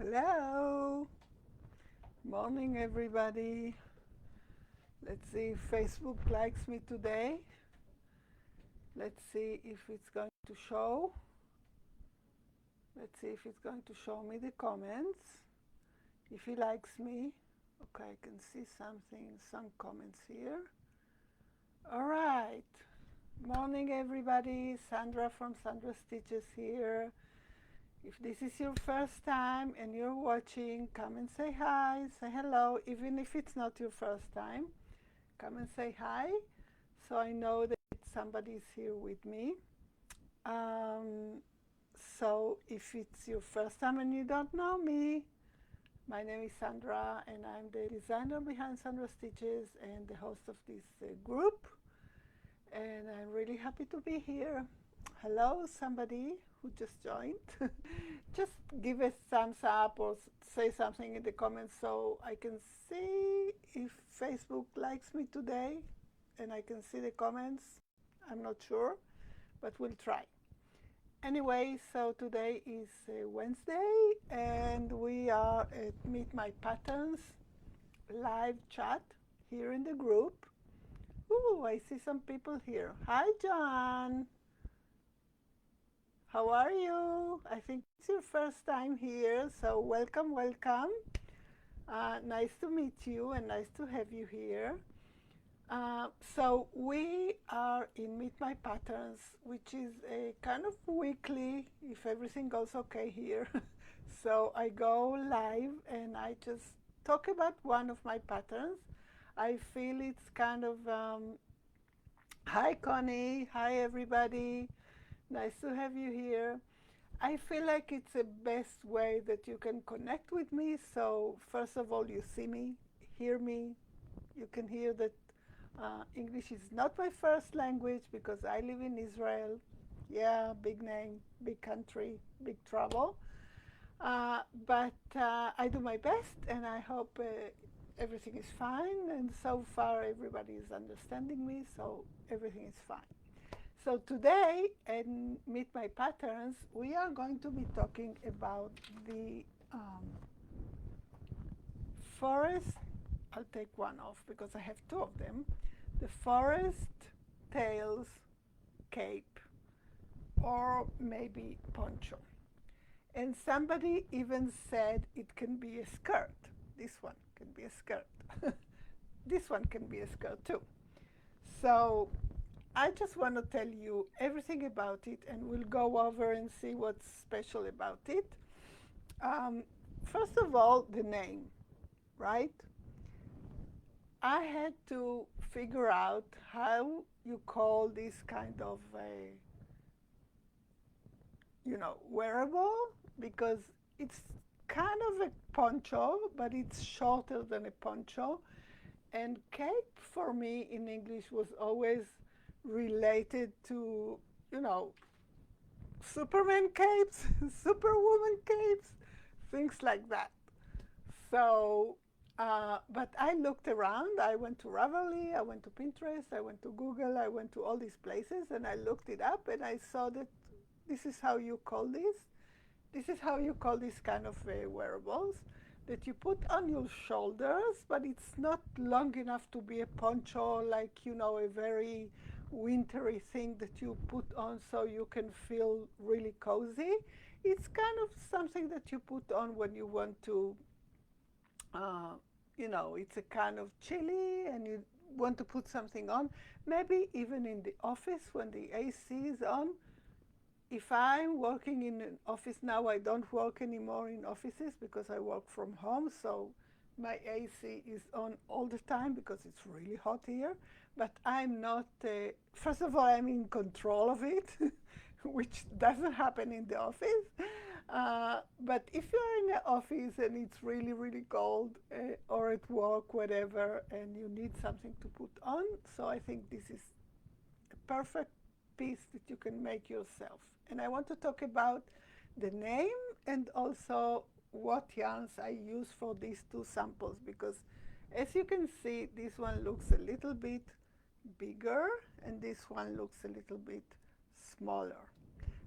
Hello. Morning, everybody. Let's see if Facebook likes me today. Let's see if it's going to show. Let's see if it's going to show me the comments. If he likes me. Okay, I can see some comments here. All right. Morning, everybody. Sandra from SandraStitches here. If this is your first time and you're watching, come and say hi, say hello, even if it's not your first time. Come and say hi, so I know that somebody's here with me. So if it's your first time and you don't know me, my name is Sandra, and I'm the designer behind SandraStitches and the host of this group. And I'm really happy to be here. Hello, somebody who just joined. Just give a thumbs up or say something in the comments so I can see if Facebook likes me today and I can see the comments. I'm not sure, but we'll try. Anyway, so today is Wednesday and we are at Meet My Patterns live chat here in the group. Ooh, I see some people here. Hi, John. How are you? I think it's your first time here, so welcome, welcome. Nice to meet you and nice to have you here. So we are in Meet My Patterns, which is a kind of weekly, if everything goes okay here. So I go live and I just talk about one of my patterns. I feel it's kind of, hi Connie, hi everybody. Nice to have you here. I feel like it's the best way that you can connect with me. So first of all, you see me, hear me. You can hear that English is not my first language because I live in Israel. Yeah, big name, big country, big trouble. But I do my best and I hope everything is fine. And so far, everybody is understanding me, so everything is fine. So today, in Meet My Patterns, we are going to be talking about the forest. I'll take one off because I have two of them. The forest tails cape, or maybe poncho. And somebody even said it can be a skirt. This one can be a skirt. This one can be a skirt too. So I just want to tell you everything about it, and we'll go over and see what's special about it. First of all, the name, right? I had to figure out how you call this kind of a, wearable, because it's kind of a poncho, but it's shorter than a poncho. And cape for me in English was always related to, Superman capes, Superwoman capes, things like that. So, but I looked around. I went to Ravelry, I went to Pinterest, I went to Google, I went to all these places, and I looked it up, and I saw that this is how you call this. This is how you call this kind of wearables that you put on your shoulders, but it's not long enough to be a poncho, like, a very wintry thing that you put on so you can feel really cozy. It's kind of something that you put on when you want to, it's a kind of chilly and you want to put something on. Maybe even in the office when the AC is on. If I'm working in an office now, I don't work anymore in offices because I work from home, so my AC is on all the time because it's really hot here. But I'm not, first of all, I'm in control of it, which doesn't happen in the office. But if you're in the office and it's really, really cold, or at work, whatever, and you need something to put on, so I think this is a perfect piece that you can make yourself. And I want to talk about the name and also what yarns I use for these two samples, because as you can see, this one looks a little bit bigger and this one looks a little bit smaller.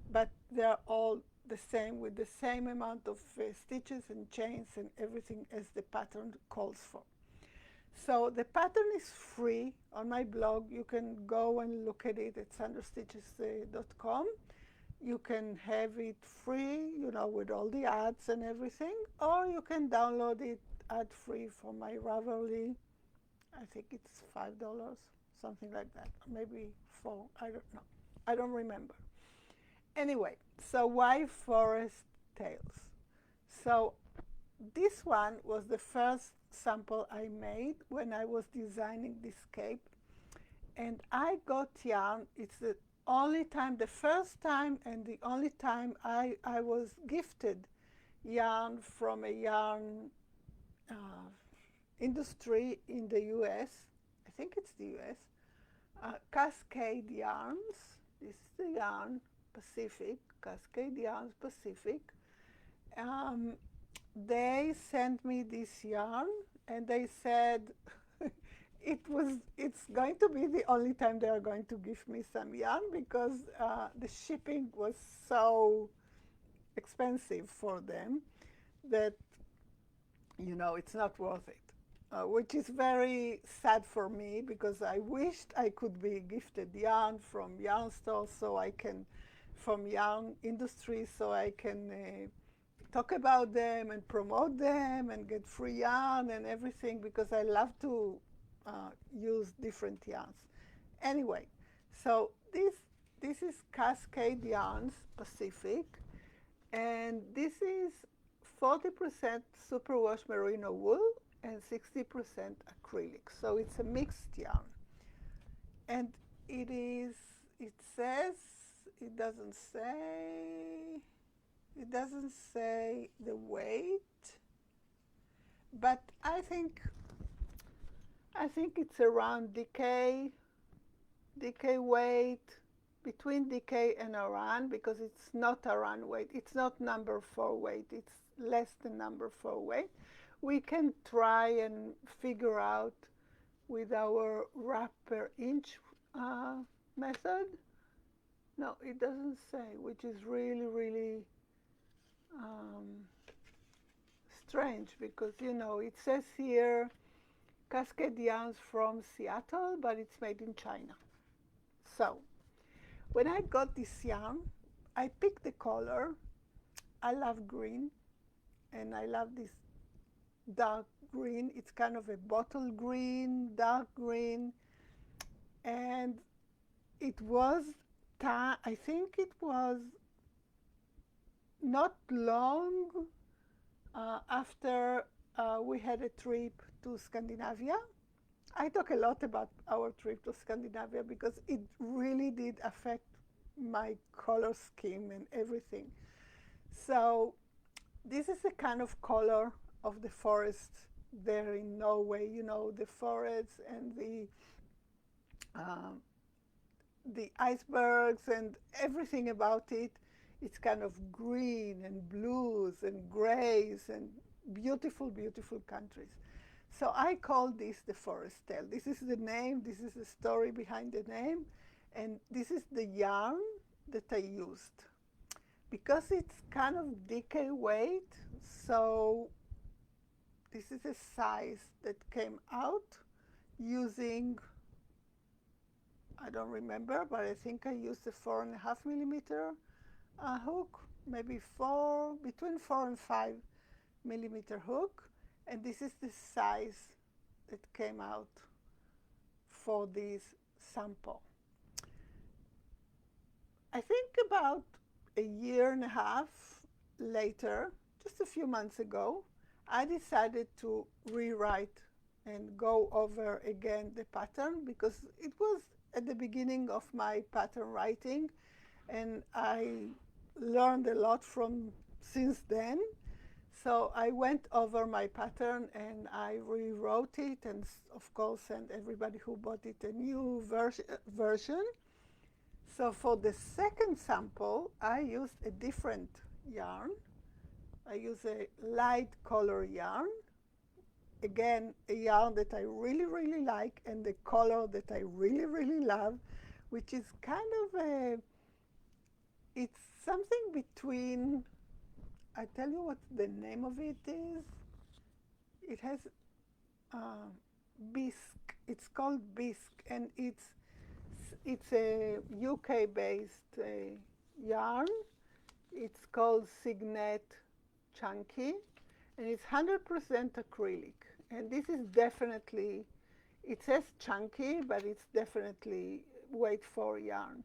But they're all the same, with the same amount of stitches and chains and everything as the pattern calls for. So the pattern is free on my blog. You can go and look at it at SandraStitches.com. You can have it free, you know, with all the ads and everything, or you can download it ad-free from my Ravelry. I think it's $5, something like that, maybe $4, I don't know. I don't remember. Anyway, so why forest tails? So this one was the first sample I made when I was designing this cape, and I got yarn. It's the only time, the first time and the only time I was gifted yarn from a yarn industry in the US. I think it's the US. Cascade Yarns. This is the yarn Pacific, Cascade Yarns Pacific. They sent me this yarn, and they said it's going to be the only time they are going to give me some yarn, because the shipping was so expensive for them that, you know, it's not worth it. Which is very sad for me, because I wished I could be gifted yarn from yarn stores, so I can, from yarn industry, so I can talk about them and promote them and get free yarn and everything, because I love to use different yarns. Anyway, so this is Cascade Yarns Pacific, and this is 40% superwash merino wool and 60% acrylic. So it's a mixed yarn. And it says, it doesn't say the weight, but I think it's around DK weight, between DK and Aran, because it's not Aran weight. It's not number 4 weight. It's less than number 4 weight. We can try and figure out with our wrap per inch method. No, it doesn't say, which is really, really strange, because, you know, it says here Cascade Yarns from Seattle, but it's made in China. So when I got this yarn, I picked the color. I love green, and I love this dark green. It's kind of a bottle green, dark green, and it was, I think it was not long after we had a trip to Scandinavia. I talk a lot about our trip to Scandinavia, because it really did affect my color scheme and everything. So this is the kind of color of the forest there in Norway, you know, the forests and the icebergs and everything about it. It's kind of green and blues and grays and beautiful, beautiful countries. So I call this the forest tale. This is the name, this is the story behind the name, and this is the yarn that I used. Because it's kind of DK weight, so this is a size that came out using, I don't remember, but I think I used a 4.5 millimeter hook, maybe between 4 and 5 millimeter hook. And this is the size that came out for this sample. I think about a year and a half later, just a few months ago, I decided to rewrite and go over again the pattern, because it was at the beginning of my pattern writing, and I learned a lot since then. So I went over my pattern and I rewrote it, and of course sent everybody who bought it a new version. So for the second sample, I used a different yarn. I used a light color yarn. Again, a yarn that I really, really like, and the color that I really, really love, which is kind of it's something between, I tell you what the name of it is. It has bisque. It's called bisque, and it's a UK-based yarn. It's called Signet Chunky, and it's 100% acrylic. And this is definitely, it says chunky, but it's definitely weight 4 yarn.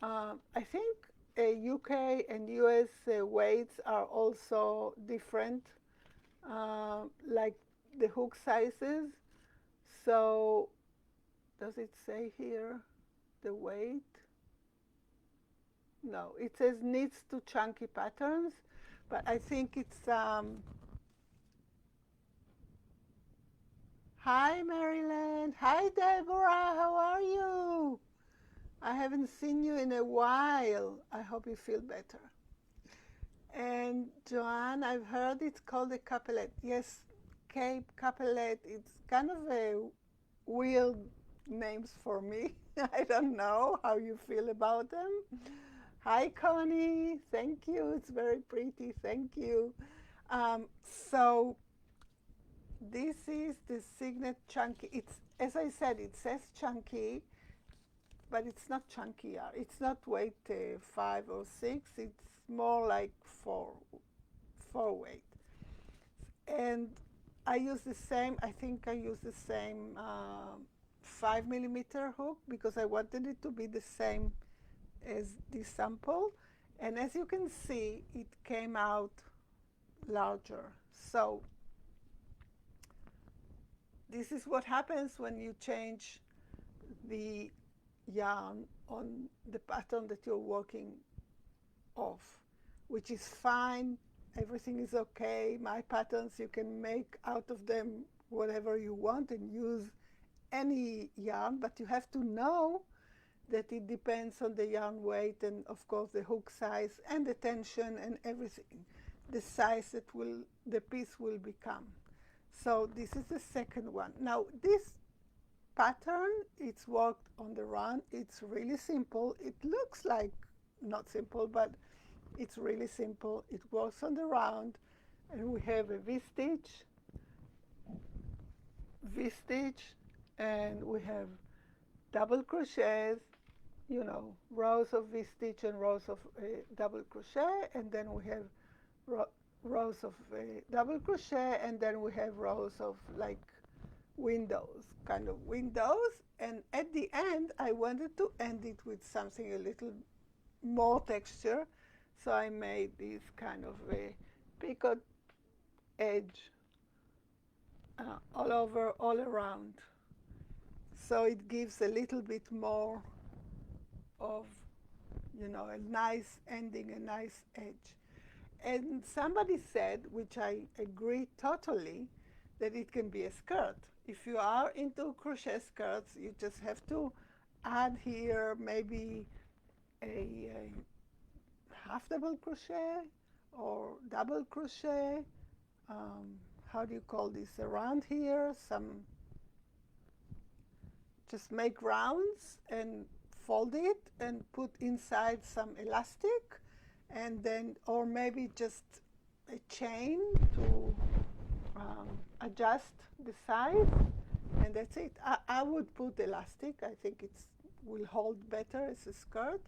I think UK and US weights are also different, like the hook sizes. So does it say here the weight? No, it says knits to chunky patterns, but I think it's, hi Maryland, hi Deborah, how are you? I haven't seen you in a while. I hope you feel better. And Joanne, I've heard it's called a capelet. Yes, Cape Capelet. It's kind of a weird names for me. I don't know how you feel about them. Hi, Connie. Thank you. It's very pretty. Thank you. So this is the Signet Chunky. It's, as I said, it says chunky, but it's not chunky yarn. It's not weight 5 or 6. It's more like 4 weight. And I use the same, I think I use the same 5mm hook because I wanted it to be the same as this sample. And as you can see, it came out larger. So this is what happens when you change the yarn on the pattern that you're working off, which is fine. Everything is okay. My patterns, you can make out of them whatever you want and use any yarn, but you have to know that it depends on the yarn weight and, of course, the hook size and the tension and everything, the size that the piece will become. So this is the second one. Now, this pattern, it's worked on the run. It's really simple. It looks like not simple, but it's really simple. It works on the round, and we have a V-stitch, and we have double crochets, you know, rows of V-stitch and rows of double crochet, and then we have rows of double crochet, and then we have rows of like windows, kind of windows. And at the end, I wanted to end it with something a little more texture, so I made this kind of a picot edge all around. So it gives a little bit more of, you know, a nice ending, a nice edge. And somebody said, which I agree totally, that it can be a skirt. If you are into crochet skirts, you just have to add here maybe a half double crochet or double crochet. How do you call this? Around here, just make rounds and fold it and put inside some elastic, and then, or maybe just a chain to adjust the size, and that's it. I would put elastic. I think it will hold better as a skirt,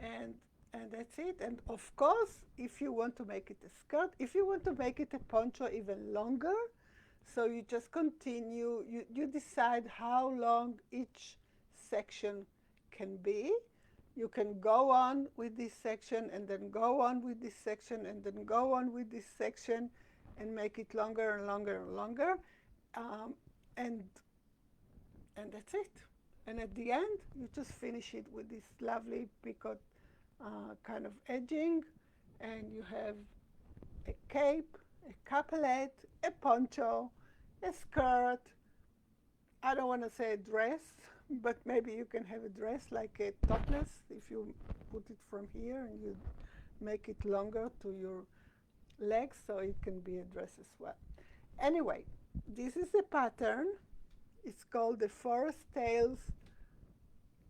and that's it. And of course, if you want to make it a skirt, if you want to make it a poncho even longer, so you just continue, you decide how long each section can be. You can go on with this section and then go on with this section and then go on with this section and make it longer and longer and longer. And that's it. And at the end, you just finish it with this lovely picot kind of edging, and you have a cape, a capelet, a poncho, a skirt. I don't want to say a dress, but maybe you can have a dress like a topless if you put it from here and you make it longer to your legs, so it can be a dress as well. Anyway, this is the pattern. It's called the Forest Tales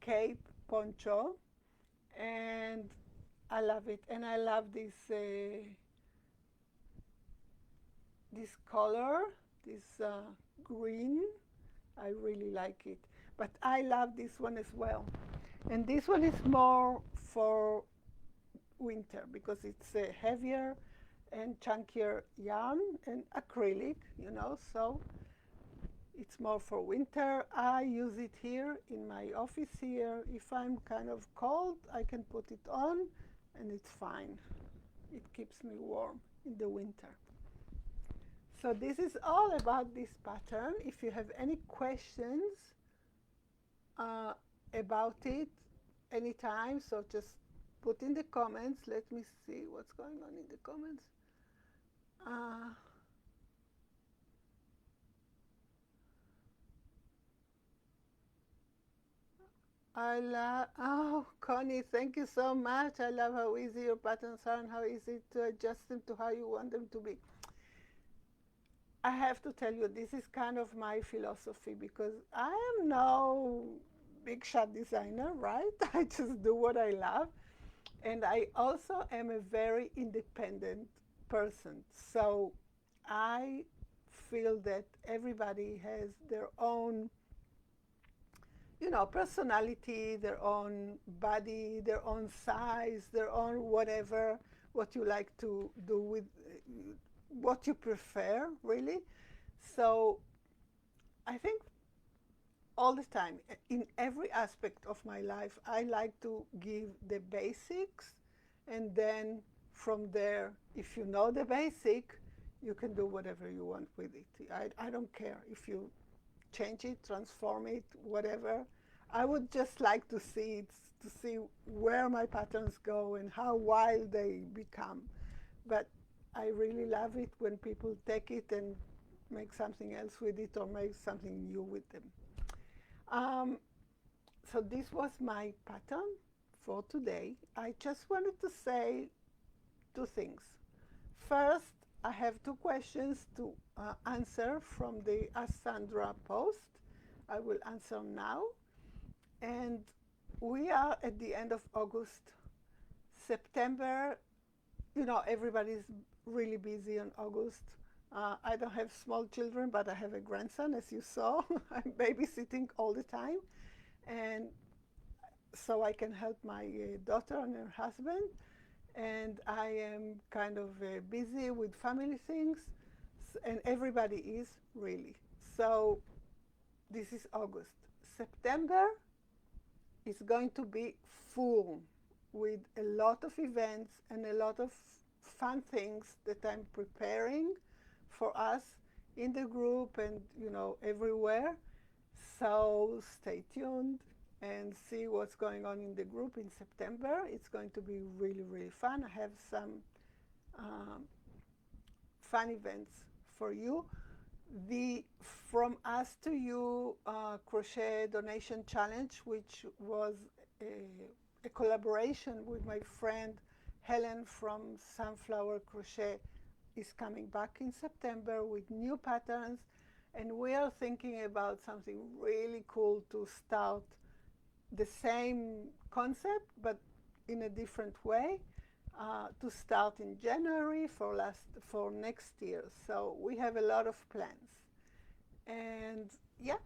Cape Poncho, and I love it, and I love this color, this green. I really like it. But I love this one as well. And this one is more for winter because it's a heavier and chunkier yarn and acrylic, you know, so it's more for winter. I use it here in my office here. If I'm kind of cold, I can put it on and it's fine. It keeps me warm in the winter. So this is all about this pattern. If you have any questions about it anytime, so just put in the comments. Let me see what's going on in the comments. Oh, Connie, thank you so much. I love how easy your patterns are and how easy to adjust them to how you want them to be. I have to tell you, this is kind of my philosophy because I am no big shot designer, right? I just do what I love. And I also am a very independent person. So I feel that everybody has their own, you know, personality, their own body, their own size, their own whatever, what you like to do with, what you prefer, really. So I think all the time, in every aspect of my life, I like to give the basics, and then from there, if you know the basic, you can do whatever you want with it. I don't care if you change it, transform it, whatever. I would just like to see it, to see where my patterns go and how wild they become. But I really love it when people take it and make something else with it or make something new with them. So this was my pattern for today. I just wanted to say two things. First, I have two questions to answer from the Ask Sandra post. I will answer now. And we are at the end of August. September, you know, everybody's really busy in August. I don't have small children, but I have a grandson, as you saw. I'm babysitting all the time. And so I can help my daughter and her husband. And I am kind of busy with family things. And everybody is really. So this is August. September is going to be full with a lot of events and a lot of fun things that I'm preparing for us in the group and, you know, everywhere. So stay tuned and see what's going on in the group in September. It's going to be really, really fun. I have some fun events for you. The From Us to You Crochet Donation Challenge, which was a collaboration with my friend Helen from Sunflower Crochet, is coming back in September with new patterns, and we are thinking about something really cool to start the same concept but in a different way, to start in January for next year. So we have a lot of plans, and yeah,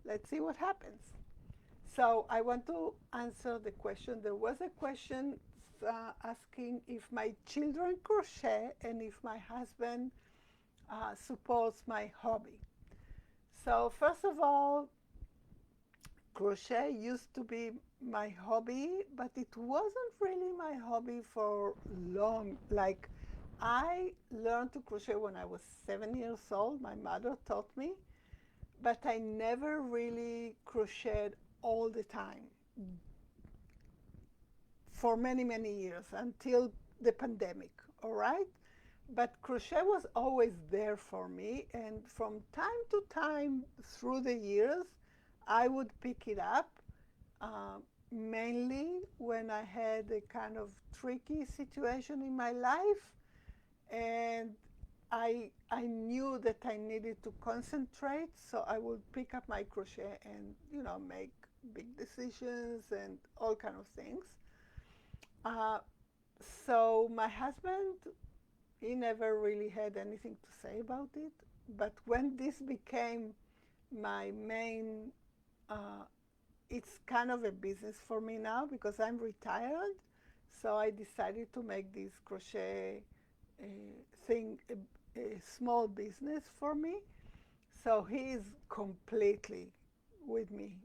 let's see what happens. So I want to answer the question. There was a question asking if my children crochet and if my husband supports my hobby. So first of all, crochet used to be my hobby, but it wasn't really my hobby for long. Like, I learned to crochet when I was 7 years old. My mother taught me, but I never really crocheted all the time for many, many years until the pandemic, all right? But crochet was always there for me, and from time to time through the years, I would pick it up, mainly when I had a kind of tricky situation in my life, and I knew that I needed to concentrate, so I would pick up my crochet and, you know, make big decisions and all kind of things. Uh, so my husband, he never really had anything to say about it. But when this became my main, uh, it's kind of a business for me now because I'm retired. So I decided to make this crochet uh, thing a small business for me. So he is completely with me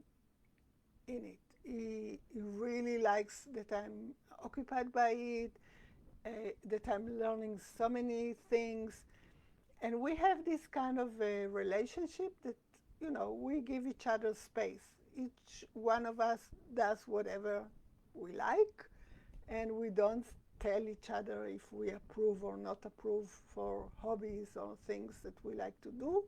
in it. He really likes that I'm occupied by it, that I'm learning so many things. And we have this kind of a relationship that, you know, we give each other space. Each one of us does whatever we like, and we don't tell each other if we approve or not approve for hobbies or things that we like to do.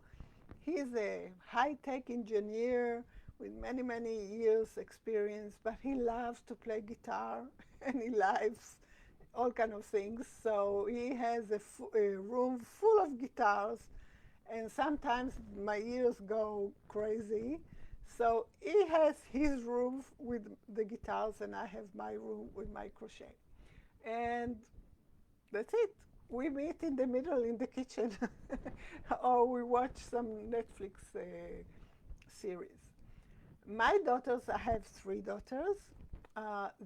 He's a high-tech engineer with many, many years experience, but he loves to play guitar and he loves all kind of things. So he has a room full of guitars, and sometimes my ears go crazy. So he has his room with the guitars, and I have my room with my crochet. And that's it. We meet in the middle in the kitchen, or we watch some Netflix series. My daughters, I have three daughters.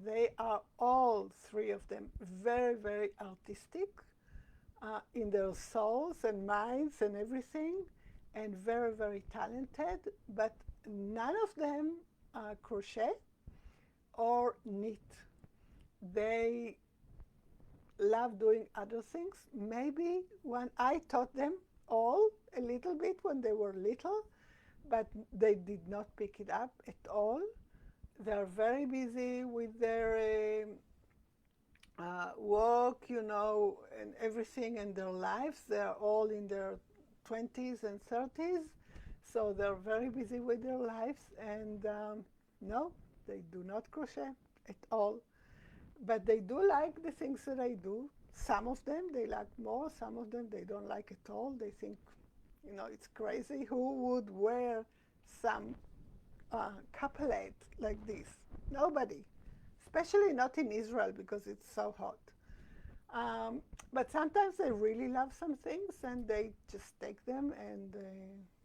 They are all three of them very, very artistic in their souls and minds and everything, and very, very talented. But none of them crochet or knit. They love doing other things. Maybe when I taught them all a little bit when they were little, but they did not pick it up at all. They're very busy with their work, you know, and everything in their lives. They're all in their 20s and 30s, so they're very busy with their lives. And no, they do not crochet at all. But they do like the things that I do. Some of them they like more, some of them they don't like at all. They think, you know, it's crazy. Who would wear some capulate like this? Nobody, especially not in Israel because it's so hot. But sometimes they really love some things and they just take them and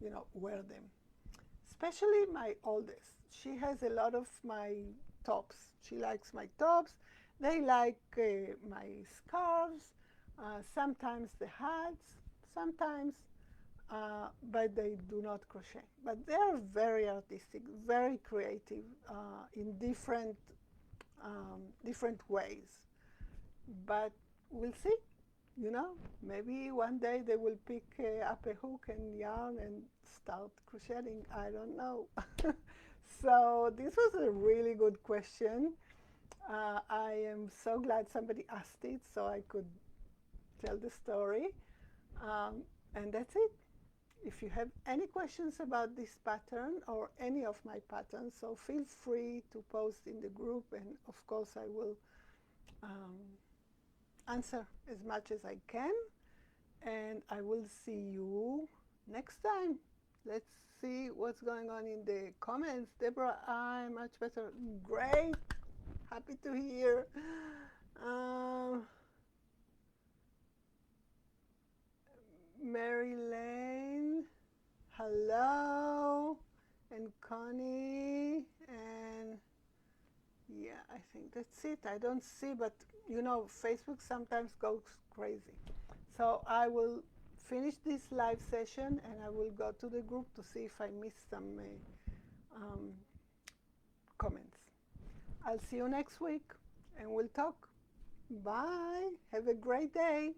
you know, wear them. Especially my oldest, she has a lot of my tops. She likes my tops. They like my scarves, sometimes the hats, sometimes, but they do not crochet. But they are very artistic, very creative in different ways. But we'll see. You know, maybe one day they will pick up a hook and yarn and start crocheting. I don't know. So this was a really good question. I am so glad somebody asked it so I could tell the story. And that's it. If you have any questions about this pattern or any of my patterns, so feel free to post in the group, and of course I will answer as much as I can. And I will see you next time. Let's see what's going on in the comments. Deborah, I'm much better. Great. Happy to hear. Mary Lane, hello. And Connie, and yeah, I think that's it. I don't see, but you know, Facebook sometimes goes crazy. So I will finish this live session and I will go to the group to see if I missed some um, comments. I'll see you next week and we'll talk. Bye. Have a great day.